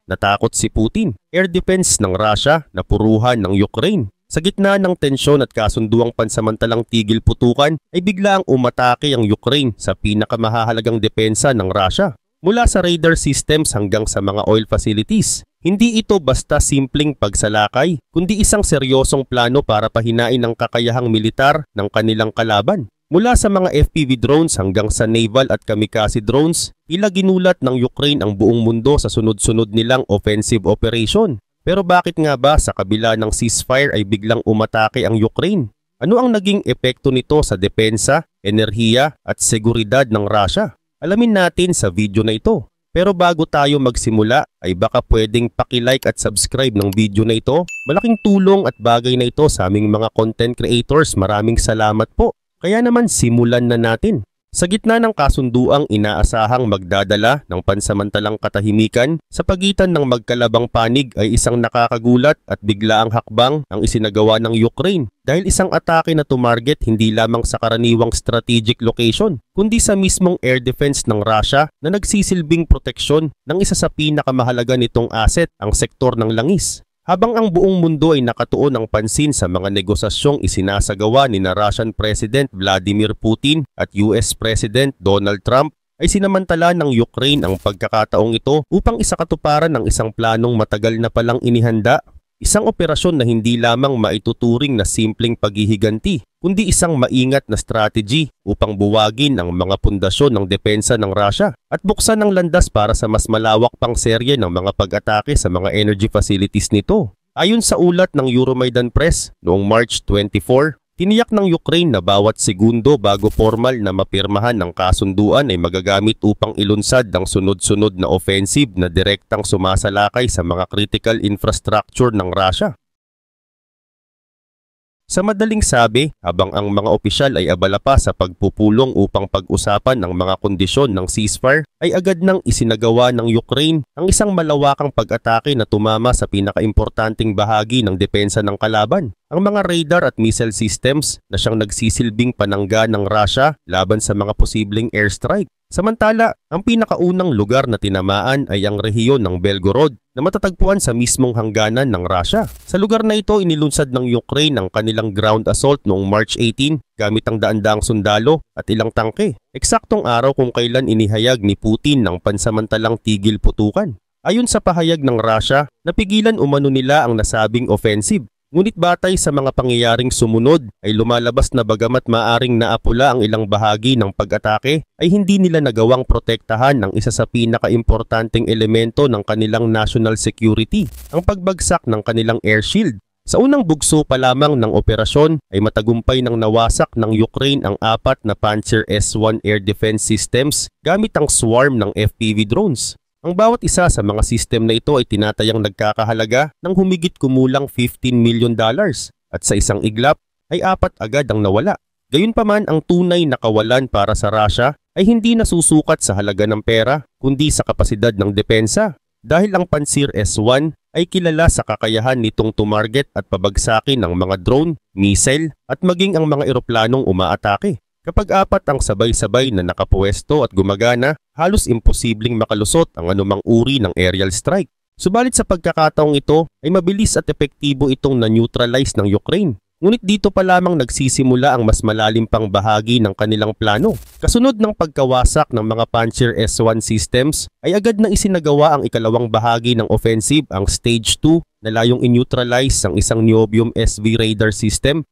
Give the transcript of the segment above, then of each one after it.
natakot si Putin. Air defense ng Russia na puruhan ng Ukraine. Sa gitna ng tensyon at kasunduang pansamantalang tigil putukan ay biglaang umatake ang Ukraine sa pinakamahalagang depensa ng Russia. Mula sa radar systems hanggang sa mga oil facilities. Hindi ito basta simpleng pagsalakay, kundi isang seryosong plano para pahinain ang kakayahang militar ng kanilang kalaban. Mula sa mga FPV drones hanggang sa naval at kamikaze drones, tila ginulat ng Ukraine ang buong mundo sa sunod-sunod nilang offensive operation. Pero bakit nga ba sa kabila ng ceasefire ay biglang umatake ang Ukraine? Ano ang naging epekto nito sa depensa, enerhiya at seguridad ng Russia? Alamin natin sa video na ito. Pero bago tayo magsimula ay baka pwedeng paki-like at subscribe ng video na ito. Malaking tulong at bagay na ito sa aming mga content creators. Maraming salamat po. Kaya naman simulan na natin. Sa gitna ng kasunduang inaasahang magdadala ng pansamantalang katahimikan, sa pagitan ng magkalabang panig ay isang nakakagulat at biglaang hakbang ang isinagawa ng Ukraine dahil isang atake na tumarget hindi lamang sa karaniwang strategic location, kundi sa mismong air defense ng Russia na nagsisilbing proteksyon ng isa sa pinakamahalaga nitong asset, ang sektor ng langis. Habang ang buong mundo ay nakatuon ng pansin sa mga negosasyong isinasagawa ni Russian President Vladimir Putin at US President Donald Trump, ay sinamantala ng Ukraine ang pagkakataong ito upang isakatuparan ng isang planong matagal na palang inihanda. Isang operasyon na hindi lamang maituturing na simpleng paghihiganti, kundi isang maingat na strategy upang buwagin ang mga pundasyon ng depensa ng Russia at buksan ang landas para sa mas malawak pang serye ng mga pag-atake sa mga energy facilities nito. Ayon sa ulat ng Euromaidan Press noong March 24, tiniyak ng Ukraine na bawat segundo bago formal na mapirmahan ng kasunduan ay magagamit upang ilunsad ang sunod-sunod na offensive na direktang sumasalakay sa mga critical infrastructure ng Russia. Sa madaling sabi, habang ang mga opisyal ay abala pa sa pagpupulong upang pag-usapan ang mga kondisyon ng ceasefire, ay agad nang isinagawa ng Ukraine ang isang malawakang pag-atake na tumama sa pinakaimportanteng bahagi ng depensa ng kalaban, ang mga radar at missile systems na siyang nagsisilbing panangga ng Russia laban sa mga posibleng airstrike. Samantala, ang pinakaunang lugar na tinamaan ay ang rehiyon ng Belgorod na matatagpuan sa mismong hangganan ng Russia. Sa lugar na ito, inilunsad ng Ukraine ang kanilang ground assault noong March 18 gamit ang daan-daang sundalo at ilang tangke. Eksaktong araw kung kailan inihayag ni Putin ng pansamantalang tigil putukan. Ayon sa pahayag ng Russia, napigilan umano nila ang nasabing offensive. Ngunit batay sa mga pangyayaring sumunod ay lumalabas na bagamat maaring naapula ang ilang bahagi ng pag-atake ay hindi nila nagawang protektahan ang isa sa pinakaimportanteng elemento ng kanilang national security, ang pagbagsak ng kanilang air shield. Sa unang bugso pa lamang ng operasyon ay matagumpay nang nawasak ng Ukraine ang 4 na Pantsir S-1 air defense systems gamit ang swarm ng FPV drones. Ang bawat isa sa mga system na ito ay tinatayang nagkakahalaga ng humigit kumulang $15 million at sa isang iglap ay 4 agad ang nawala. Gayunpaman, ang tunay na kawalan para sa Russia ay hindi nasusukat sa halaga ng pera kundi sa kapasidad ng depensa dahil ang Pantsir S-1 ay kilala sa kakayahan nitong tumarget at pabagsakin ang mga drone, missile at maging ang mga eroplanong umaatake. Kapag 4 ang sabay-sabay na nakapuwesto at gumagana, halos imposibleng makalusot ang anumang uri ng aerial strike. Subalit sa pagkakataong ito ay mabilis at epektibo itong na-neutralize ng Ukraine. Ngunit dito pa lamang nagsisimula ang mas malalim pang bahagi ng kanilang plano. Kasunod ng pagkawasak ng mga Pantsir S-1 systems ay agad na isinagawa ang ikalawang bahagi ng offensive, ang Stage 2, na layong in-neutralize ang isang Niobium SV radar system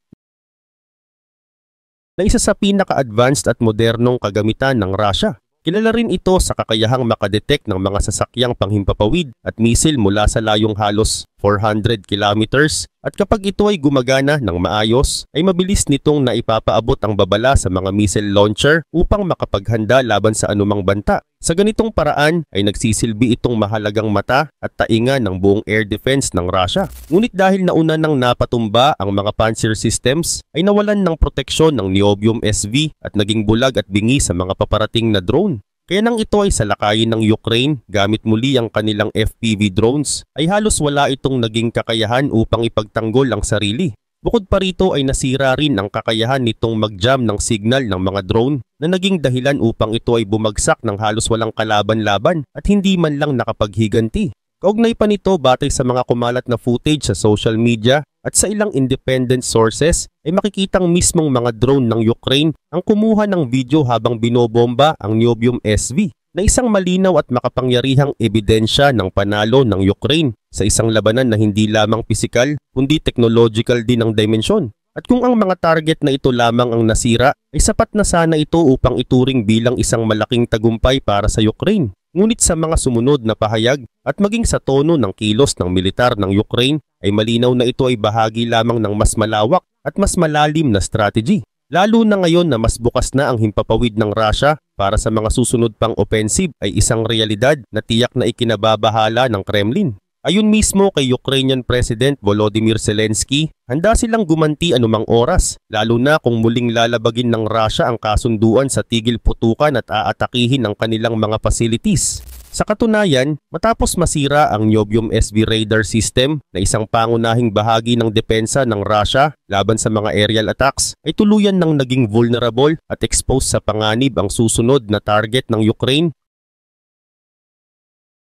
na isa sa pinaka-advanced at modernong kagamitan ng Russia. Kilala rin ito sa kakayahang makadetect ng mga sasakyang panghimpapawid at misil mula sa layong halos 400 kilometers at kapag ito ay gumagana ng maayos ay mabilis nitong naipapaabot ang babala sa mga missile launcher upang makapaghanda laban sa anumang banta. Sa ganitong paraan ay nagsisilbi itong mahalagang mata at tainga ng buong air defense ng Russia. Ngunit dahil nauna nang napatumba ang mga Pantsir systems ay nawalan ng proteksyon ng Niobium SV at naging bulag at bingi sa mga paparating na drone. Kaya nang ito ay salakayin ng Ukraine gamit muli ang kanilang FPV drones ay halos wala itong naging kakayahan upang ipagtanggol ang sarili. Bukod pa rito ay nasira rin ang kakayahan nitong mag-jam ng signal ng mga drone na naging dahilan upang ito ay bumagsak ng halos walang kalaban-laban at hindi man lang nakapaghiganti. Kaugnay pa nito batay sa mga kumalat na footage sa social media at sa ilang independent sources ay makikitang mismong mga drone ng Ukraine ang kumuha ng video habang binobomba ang Niobium SV na isang malinaw at makapangyarihang ebidensya ng panalo ng Ukraine sa isang labanan na hindi lamang pisikal kundi technological din ang dimensyon. At kung ang mga target na ito lamang ang nasira ay sapat na sana ito upang ituring bilang isang malaking tagumpay para sa Ukraine. Ngunit sa mga sumunod na pahayag at maging sa tono ng kilos ng militar ng Ukraine ay malinaw na ito ay bahagi lamang ng mas malawak at mas malalim na strategy. Lalo na ngayon na mas bukas na ang himpapawid ng Russia para sa mga susunod pang offensive ay isang realidad na tiyak na ikinababahala ng Kremlin. Ayon mismo kay Ukrainian President Volodymyr Zelensky, handa silang gumanti anumang oras, lalo na kung muling lalabagin ng Russia ang kasunduan sa tigil putukan at aatakihin ang kanilang mga facilities. Sa katunayan, matapos masira ang Niobium SV radar system na isang pangunahing bahagi ng depensa ng Russia laban sa mga aerial attacks, ay tuluyan nang naging vulnerable at exposed sa panganib ang susunod na target ng Ukraine.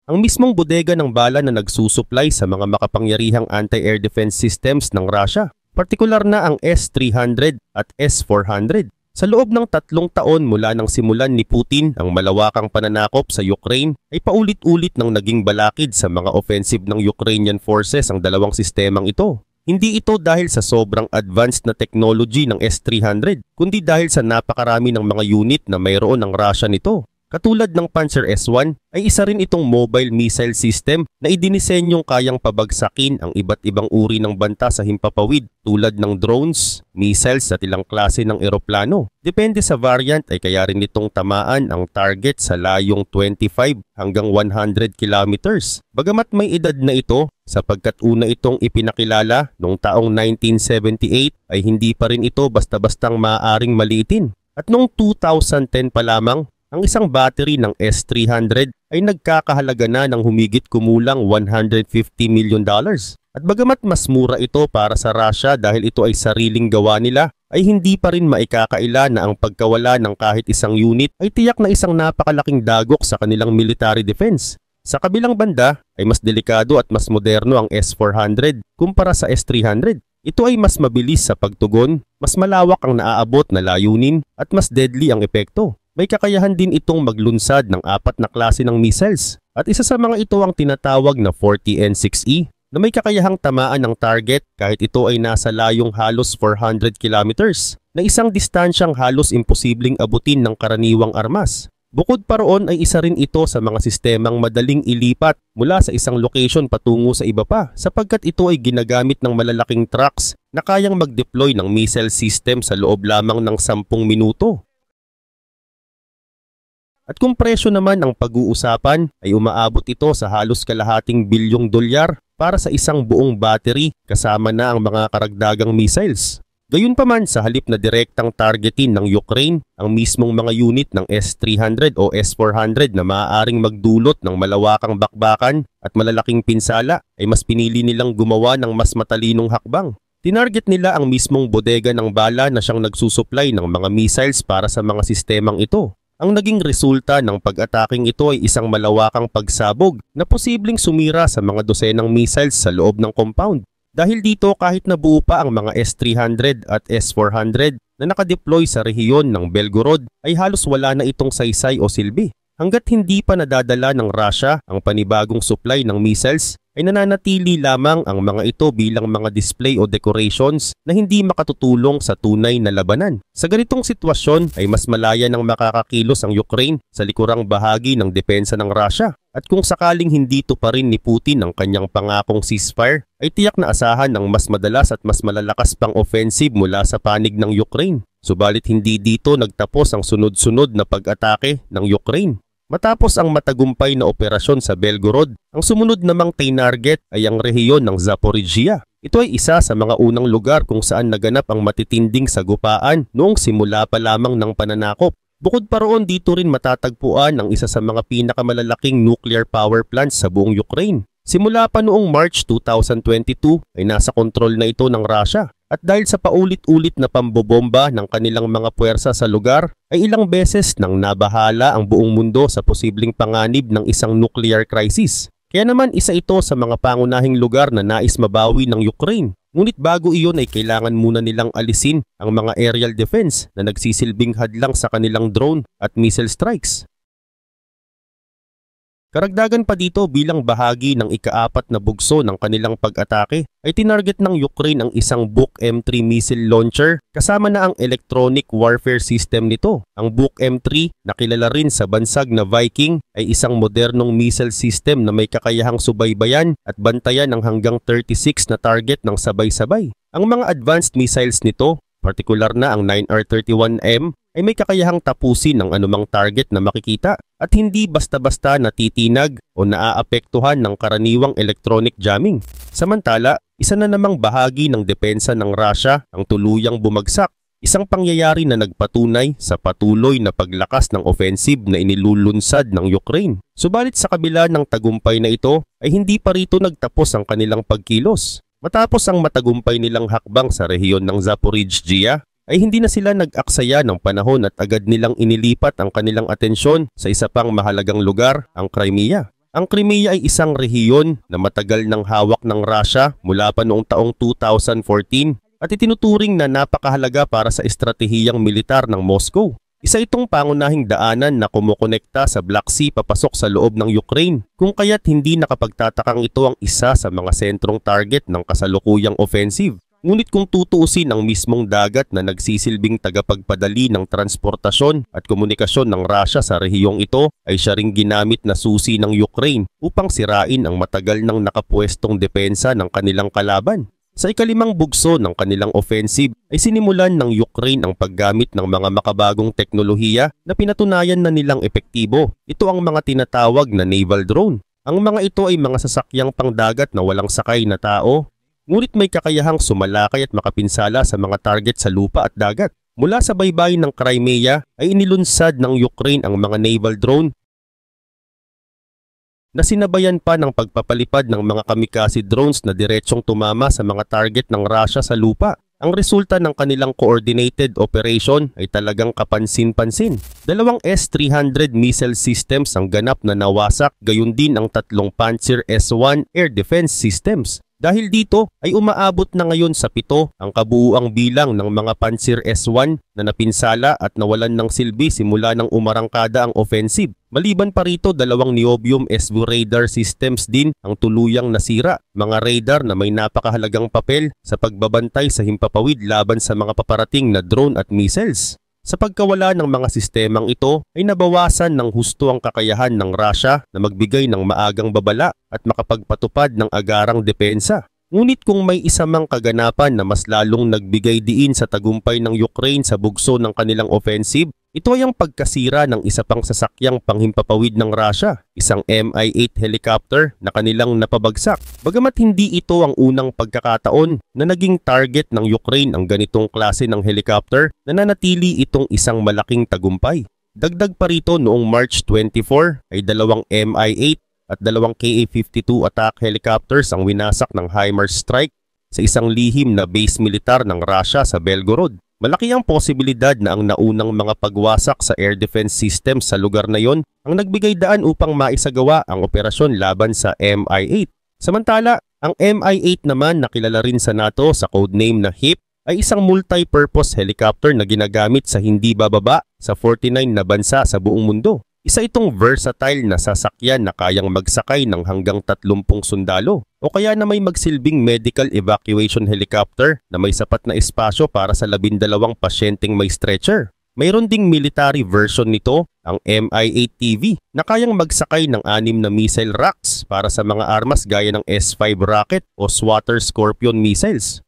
Ang mismong bodega ng bala na nagsusupply sa mga makapangyarihang anti-air defense systems ng Russia, partikular na ang S-300 at S-400. Sa loob ng 3 taon mula nang simulan ni Putin ang malawakang pananakop sa Ukraine, ay paulit-ulit nang naging balakid sa mga offensive ng Ukrainian forces ang dalawang sistemang ito. Hindi ito dahil sa sobrang advanced na technology ng S-300, kundi dahil sa napakarami ng mga unit na mayroon ng Russia nito. Katulad ng Panzer S-1 ay isa rin itong mobile missile system na idinisenyong kayang pabagsakin ang iba't ibang uri ng banta sa himpapawid tulad ng drones, missiles at ilang klase ng eroplano. Depende sa variant ay kaya rin itong tamaan ang target sa layong 25 hanggang 100 kilometers. Bagamat may edad na ito, sapagkat una itong ipinakilala noong taong 1978 ay hindi pa rin ito basta-bastang maaaring maliitin. At noong 2010 pa lamang, ang isang battery ng S-300 ay nagkakahalaga na ng humigit kumulang $150 million. At bagamat mas mura ito para sa Russia dahil ito ay sariling gawa nila, ay hindi pa rin maikakaila na ang pagkawala ng kahit isang unit ay tiyak na isang napakalaking dagok sa kanilang military defense. Sa kabilang banda ay mas delikado at mas moderno ang S-400 kumpara sa S-300. Ito ay mas mabilis sa pagtugon, mas malawak ang naaabot na layunin at mas deadly ang epekto. May kakayahan din itong maglunsad ng 4 na klase ng missiles at isa sa mga ito ang tinatawag na 40N6E na may kakayahang tamaan ng target kahit ito ay nasa layong halos 400 kilometers na isang distansyang halos imposibleng abutin ng karaniwang armas. Bukod pa roon ay isa rin ito sa mga sistemang madaling ilipat mula sa isang location patungo sa iba pa sapagkat ito ay ginagamit ng malalaking trucks na kayang mag-deploy ng missile system sa loob lamang ng 10 minuto. At kung presyo naman ang pag-uusapan ay umaabot ito sa halos kalahating bilyong dolyar para sa isang buong battery kasama na ang mga karagdagang missiles. Gayunpaman sa halip na direktang targetin ng Ukraine ang mismong mga unit ng S-300 o S-400 na maaaring magdulot ng malawakang bakbakan at malalaking pinsala ay mas pinili nilang gumawa ng mas matalinong hakbang. Tinarget nila ang mismong bodega ng bala na siyang nagsusupply ng mga missiles para sa mga sistemang ito. Ang naging resulta ng pag-ataking ito ay isang malawakang pagsabog na posibleng sumira sa mga dosenang missiles sa loob ng compound. Dahil dito kahit nabuo pa ang mga S-300 at S-400 na nakadeploy sa rehiyon ng Belgorod ay halos wala na itong saysay o silbi. Hanggat hindi pa nadadala ng Russia ang panibagong supply ng missiles ay nananatili lamang ang mga ito bilang mga display o decorations na hindi makatutulong sa tunay na labanan. Sa ganitong sitwasyon ay mas malaya nang makakakilos ang Ukraine sa likurang bahagi ng depensa ng Russia. At kung sakaling hindi tuparin ni Putin ang kanyang pangakong ceasefire, ay tiyak na asahan ng mas madalas at mas malalakas pang offensive mula sa panig ng Ukraine. Subalit hindi dito nagtapos ang sunod-sunod na pag-atake ng Ukraine. Matapos ang matagumpay na operasyon sa Belgorod, ang sumunod namang tinarget ay ang rehiyon ng Zaporizhia. Ito ay isa sa mga unang lugar kung saan naganap ang matitinding sagupaan noong simula pa lamang ng pananakop. Bukod pa roon dito rin matatagpuan ang isa sa mga pinakamalalaking nuclear power plants sa buong Ukraine. Simula pa noong March 2022 ay nasa kontrol na ito ng Russia. At dahil sa paulit-ulit na pambobomba ng kanilang mga puwersa sa lugar, ay ilang beses nang nabahala ang buong mundo sa posibleng panganib ng isang nuclear crisis. Kaya naman isa ito sa mga pangunahing lugar na nais mabawi ng Ukraine. Ngunit bago iyon ay kailangan muna nilang alisin ang mga aerial defense na nagsisilbing hadlang sa kanilang drone at missile strikes. Karagdagan pa dito, bilang bahagi ng ika-4 na bugso ng kanilang pag-atake ay tinarget ng Ukraine ang isang Buk M3 missile launcher kasama na ang electronic warfare system nito. Ang Buk M3 na kilala rin sa bansag na Viking ay isang modernong missile system na may kakayahang subaybayan at bantayan ng hanggang 36 na target ng sabay-sabay. Ang mga advanced missiles nito, partikular na ang 9R31M, ay may kakayahang tapusin ang anumang target na makikita at hindi basta-basta natitinag o naaapektuhan ng karaniwang electronic jamming. Samantala, isa na namang bahagi ng depensa ng Russia ang tuluyang bumagsak, isang pangyayari na nagpatunay sa patuloy na paglakas ng offensive na inilulunsad ng Ukraine. Subalit sa kabila ng tagumpay na ito ay hindi pa rito nagtapos ang kanilang pagkilos. Matapos ang matagumpay nilang hakbang sa rehiyon ng Zaporizhzhia, ay hindi na sila nag-aksaya ng panahon at agad nilang inilipat ang kanilang atensyon sa isa pang mahalagang lugar, ang Crimea. Ang Crimea ay isang rehiyon na matagal nang hawak ng Russia mula pa noong taong 2014 at itinuturing na napakahalaga para sa estratehiyang militar ng Moscow. Isa itong pangunahing daanan na kumukonekta sa Black Sea papasok sa loob ng Ukraine, kung kaya't hindi nakapagtatakang ito ang isa sa mga sentrong target ng kasalukuyang offensive. Ngunit kung tutuusin ang mismong dagat na nagsisilbing tagapagpadali ng transportasyon at komunikasyon ng Russia sa rehiyong ito ay siya ring ginamit na susi ng Ukraine upang sirain ang matagal nang nakapwestong depensa ng kanilang kalaban. Sa ikalimang bugso ng kanilang offensive ay sinimulan ng Ukraine ang paggamit ng mga makabagong teknolohiya na pinatunayan na nilang epektibo. Ito ang mga tinatawag na naval drone. Ang mga ito ay mga sasakyang pangdagat na walang sakay na tao, ngunit may kakayahang sumalakay at makapinsala sa mga target sa lupa at dagat. Mula sa baybayin ng Crimea ay inilunsad ng Ukraine ang mga naval drone na sinabayan pa ng pagpapalipad ng mga kamikaze drones na diretsyong tumama sa mga target ng Russia sa lupa. Ang resulta ng kanilang coordinated operation ay talagang kapansin-pansin. 2 S-300 missile systems ang ganap na nawasak, gayon din ang 3 Pantsir S-1 air defense systems. Dahil dito ay umaabot na ngayon sa 7 ang kabuuang bilang ng mga Pantsir S-1 na napinsala at nawalan ng silbi simula ng umarangkada ang offensive. Maliban pa rito, 2 Niobium S-2 radar systems din ang tuluyang nasira. Mga radar na may napakahalagang papel sa pagbabantay sa himpapawid laban sa mga paparating na drone at missiles. Sa pagkawala ng mga sistemang ito ay nabawasan ng husto ang kakayahan ng Russia na magbigay ng maagang babala at makapagpatupad ng agarang depensa. Ngunit kung may isa mang kaganapan na mas lalong nagbigay diin sa tagumpay ng Ukraine sa bugso ng kanilang offensive, ito ay ang pagkasira ng isa pang sasakyang panghimpapawid ng Russia, isang Mi-8 helicopter na kanilang napabagsak. Bagamat hindi ito ang unang pagkakataon na naging target ng Ukraine ang ganitong klase ng helicopter, nananatili itong isang malaking tagumpay. Dagdag pa rito, noong March 24 ay 2 Mi-8 at 2 Ka-52 attack helicopters ang winasak ng HIMARS strike sa isang lihim na base militar ng Russia sa Belgorod. Malaki ang posibilidad na ang naunang mga pagwasak sa air defense system sa lugar na yon ang nagbigay daan upang maisagawa ang operasyon laban sa Mi-8. Samantala, ang Mi-8 naman na kilala rin sa NATO sa codename na HIP ay isang multi-purpose helicopter na ginagamit sa hindi bababa sa 49 na bansa sa buong mundo. Isa itong versatile na sasakyan na kayang magsakay ng hanggang 30 sundalo o kaya na may magsilbing medical evacuation helicopter na may sapat na espasyo para sa 12 pasyenteng may stretcher. Mayroon ding military version nito, ang Mi-8TV, na kayang magsakay ng 6 na missile racks para sa mga armas gaya ng S-5 rocket o Swatter Scorpion missiles.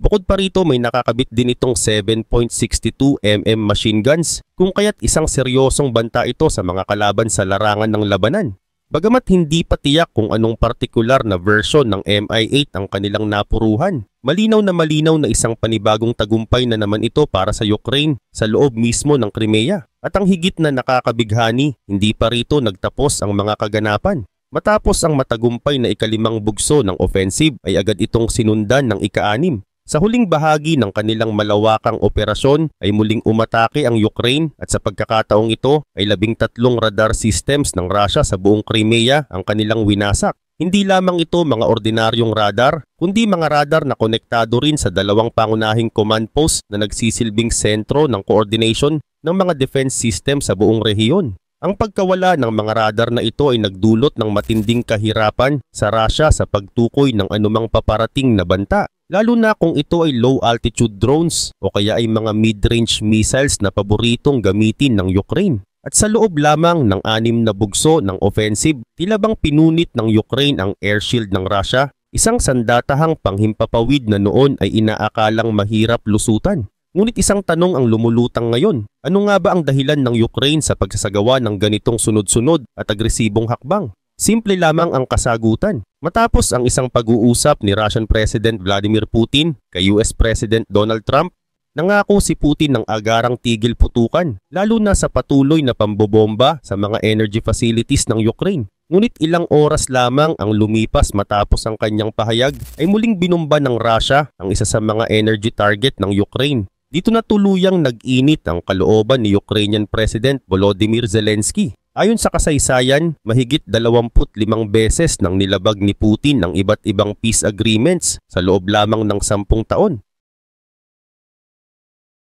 Bukod pa rito, may nakakabit din itong 7.62 mm machine guns, kung kaya't isang seryosong banta ito sa mga kalaban sa larangan ng labanan. Bagamat hindi pa tiyak kung anong partikular na version ng Mi-8 ang kanilang napuruhan, malinaw na isang panibagong tagumpay na naman ito para sa Ukraine sa loob mismo ng Crimea. At ang higit na nakakabighani, hindi pa rito nagtapos ang mga kaganapan. Matapos ang matagumpay na ika-5 bugso ng offensive ay agad itong sinundan ng ika-6. Sa huling bahagi ng kanilang malawakang operasyon ay muling umatake ang Ukraine at sa pagkakataong ito ay 13 radar systems ng Russia sa buong Crimea ang kanilang winasak. Hindi lamang ito mga ordinaryong radar, kundi mga radar na konektado rin sa dalawang pangunahing command post na nagsisilbing sentro ng coordination ng mga defense system sa buong rehiyon. Ang pagkawala ng mga radar na ito ay nagdulot ng matinding kahirapan sa Russia sa pagtukoy ng anumang paparating na banta, lalo na kung ito ay low-altitude drones o kaya ay mga mid-range missiles na paboritong gamitin ng Ukraine. At sa loob lamang ng 6 na bugso ng offensive, tila bang pinunit ng Ukraine ang air shield ng Russia, isang sandatahang panghimpapawid na noon ay inaakalang mahirap lusutan. Ngunit isang tanong ang lumulutang ngayon, ano nga ba ang dahilan ng Ukraine sa pagsasagawa ng ganitong sunod-sunod at agresibong hakbang? Simple lamang ang kasagutan. Matapos ang isang pag-uusap ni Russian President Vladimir Putin kay US President Donald Trump, nangako si Putin ng agarang tigil putukan, lalo na sa patuloy na pambobomba sa mga energy facilities ng Ukraine. Ngunit ilang oras lamang ang lumipas matapos ang kanyang pahayag ay muling binumba ng Russia ang isa sa mga energy target ng Ukraine. Dito na tuluyang nag-init ang kalooban ni Ukrainian President Volodymyr Zelensky. Ayon sa kasaysayan, mahigit 25 beses nang nilabag ni Putin ang iba't ibang peace agreements sa loob lamang ng 10 taon.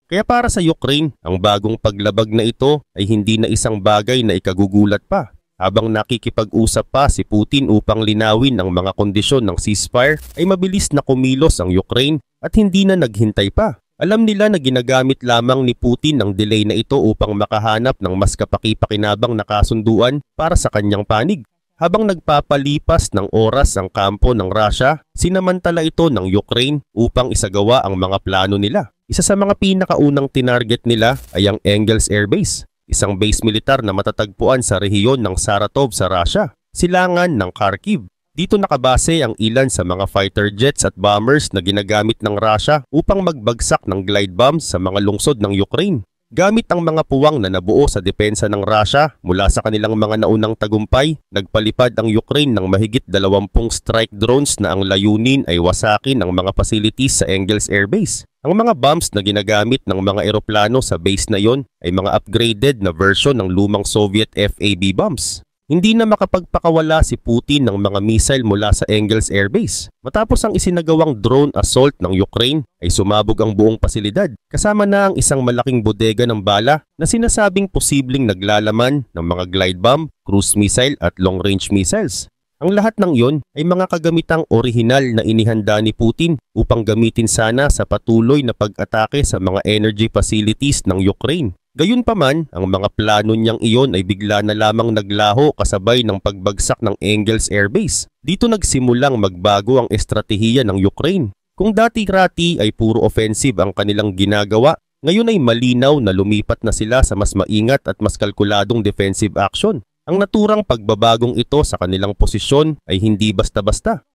Kaya para sa Ukraine, ang bagong paglabag na ito ay hindi na isang bagay na ikagugulat pa. Habang nakikipag-usap pa si Putin upang linawin ang mga kondisyon ng ceasefire, ay mabilis na kumilos ang Ukraine at hindi na naghintay pa. Alam nila na ginagamit lamang ni Putin ang delay na ito upang makahanap ng mas kapaki-pakinabang na kasunduan para sa kanyang panig. Habang nagpapalipas ng oras ang kampo ng Russia, sinamantala ito ng Ukraine upang isagawa ang mga plano nila. Isa sa mga pinakaunang tinarget nila ay ang Engels Air Base, isang base militar na matatagpuan sa rehiyon ng Saratov sa Russia, silangan ng Kharkiv. Dito nakabase ang ilan sa mga fighter jets at bombers na ginagamit ng Russia upang magbagsak ng glide bombs sa mga lungsod ng Ukraine. Gamit ang mga puwang na nabuo sa depensa ng Russia mula sa kanilang mga naunang tagumpay, nagpalipad ang Ukraine ng mahigit 20 strike drones na ang layunin ay wasakin ang mga facilities sa Engels Air Base. Ang mga bombs na ginagamit ng mga eroplano sa base na yon ay mga upgraded na version ng lumang Soviet FAB bombs. Hindi na makapagpakawala si Putin ng mga missile mula sa Engels Air Base. Matapos ang isinagawang drone assault ng Ukraine ay sumabog ang buong pasilidad, kasama na ang isang malaking bodega ng bala na sinasabing posibleng naglalaman ng mga glide bomb, cruise missile at long-range missiles. Ang lahat ng iyon ay mga kagamitang orihinal na inihanda ni Putin upang gamitin sana sa patuloy na pag-atake sa mga energy facilities ng Ukraine. Gayunpaman, ang mga plano niyang iyon ay bigla na lamang naglaho kasabay ng pagbagsak ng Engels Air Base. Dito nagsimulang magbago ang estratehiya ng Ukraine. Kung dati-rati ay puro offensive ang kanilang ginagawa, ngayon ay malinaw na lumipat na sila sa mas maingat at mas kalkuladong defensive action. Ang naturang pagbabagong ito sa kanilang posisyon ay hindi basta-basta.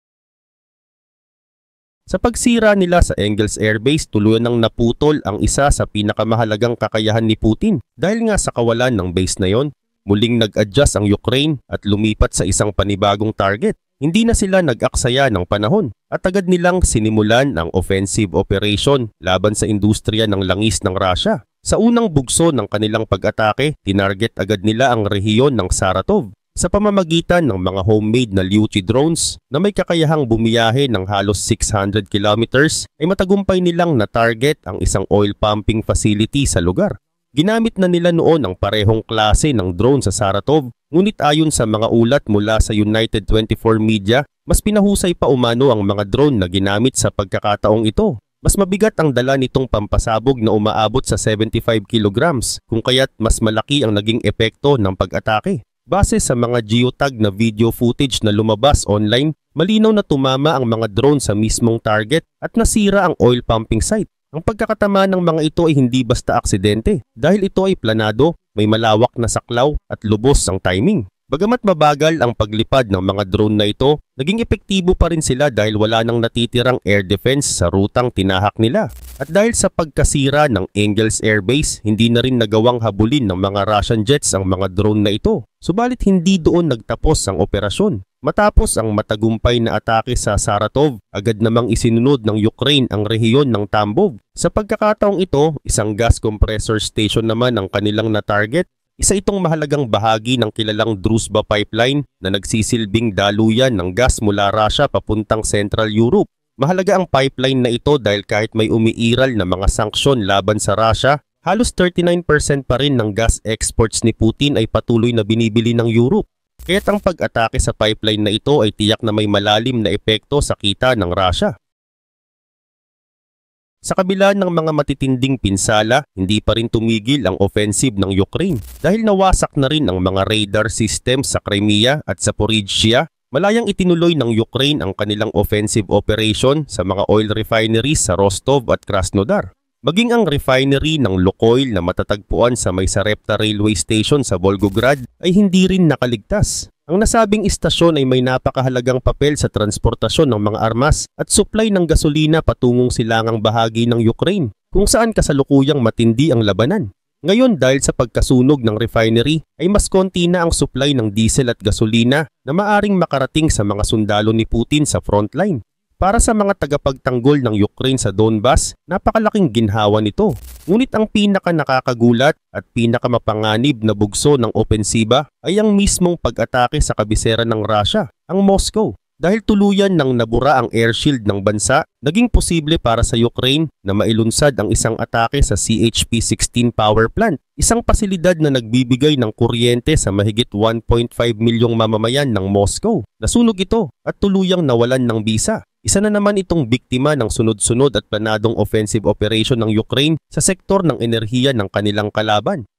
Sa pagsira nila sa Engels Air Base, tuluyan nang naputol ang isa sa pinakamahalagang kakayahan ni Putin. Dahil nga sa kawalan ng base na yon, muling nag-adjust ang Ukraine at lumipat sa isang panibagong target. Hindi na sila nag-aksaya ng panahon at agad nilang sinimulan ang offensive operation laban sa industriya ng langis ng Russia. Sa unang bugso ng kanilang pag-atake, tinarget agad nila ang rehiyon ng Saratov sa pamamagitan ng mga homemade na Lyuchi drones na may kakayahang bumiyahe ng halos 600 kilometers ay matagumpay nilang na-target ang isang oil pumping facility sa lugar. Ginamit na nila noon ang parehong klase ng drone sa Saratov, ngunit ayon sa mga ulat mula sa United 24 Media, mas pinahusay pa umano ang mga drone na ginamit sa pagkakataong ito. Mas mabigat ang dala nitong pampasabog na umaabot sa 75 kilograms, kung kaya't mas malaki ang naging epekto ng pag-atake. Base sa mga geotag na video footage na lumabas online, malinaw na tumama ang mga drone sa mismong target at nasira ang oil pumping site. Ang pagkakatama ng mga ito ay hindi basta aksidente dahil ito ay planado, may malawak na saklaw at lubos ang timing. Bagamat mabagal ang paglipad ng mga drone na ito, naging epektibo pa rin sila dahil wala nang natitirang air defense sa rutang tinahak nila. At dahil sa pagkasira ng Engels Air Base, hindi na rin nagawang habulin ng mga Russian jets ang mga drone na ito. Subalit hindi doon nagtapos ang operasyon. Matapos ang matagumpay na atake sa Saratov, agad namang isinunod ng Ukraine ang rehiyon ng Tambov. Sa pagkakataong ito, isang gas compressor station naman ang kanilang na-target. Isa itong mahalagang bahagi ng kilalang Druzhba pipeline na nagsisilbing daluyan ng gas mula Russia papuntang Central Europe. Mahalaga ang pipeline na ito dahil kahit may umiiral na mga sanksyon laban sa Russia, halos 39% pa rin ng gas exports ni Putin ay patuloy na binibili ng Europe. Kaya't ang pag-atake sa pipeline na ito ay tiyak na may malalim na epekto sa kita ng Russia. Sa kabila ng mga matitinding pinsala, hindi pa rin tumigil ang offensive ng Ukraine dahil nawasak na rin ang mga radar system sa Crimea at Zaporizhzhia. Malayang itinuloy ng Ukraine ang kanilang offensive operation sa mga oil refineries sa Rostov at Krasnodar. Maging ang refinery ng Lukoil na matatagpuan sa may Sarepta Railway Station sa Volgograd ay hindi rin nakaligtas. Ang nasabing istasyon ay may napakahalagang papel sa transportasyon ng mga armas at supply ng gasolina patungong silangang bahagi ng Ukraine, kung saan kasalukuyang matindi ang labanan. Ngayon dahil sa pagkasunog ng refinery ay mas konti na ang supply ng diesel at gasolina na maaring makarating sa mga sundalo ni Putin sa frontline. Para sa mga tagapagtanggol ng Ukraine sa Donbas, napakalaking ginhawa nito. Ngunit ang pinaka-nakakagulat at pinakamapanganib na bugso ng opensiba ay ang mismong pag-atake sa kabisera ng Russia, ang Moscow. Dahil tuluyan ng nabura ang air shield ng bansa, naging posible para sa Ukraine na mailunsad ang isang atake sa CHP-16 power plant, isang pasilidad na nagbibigay ng kuryente sa mahigit 1.5 milyong mamamayan ng Moscow. Nasunog ito at tuluyang nawalan ng bisa. Isa na naman itong biktima ng sunod-sunod at planadong offensive operation ng Ukraine sa sektor ng enerhiya ng kanilang kalaban.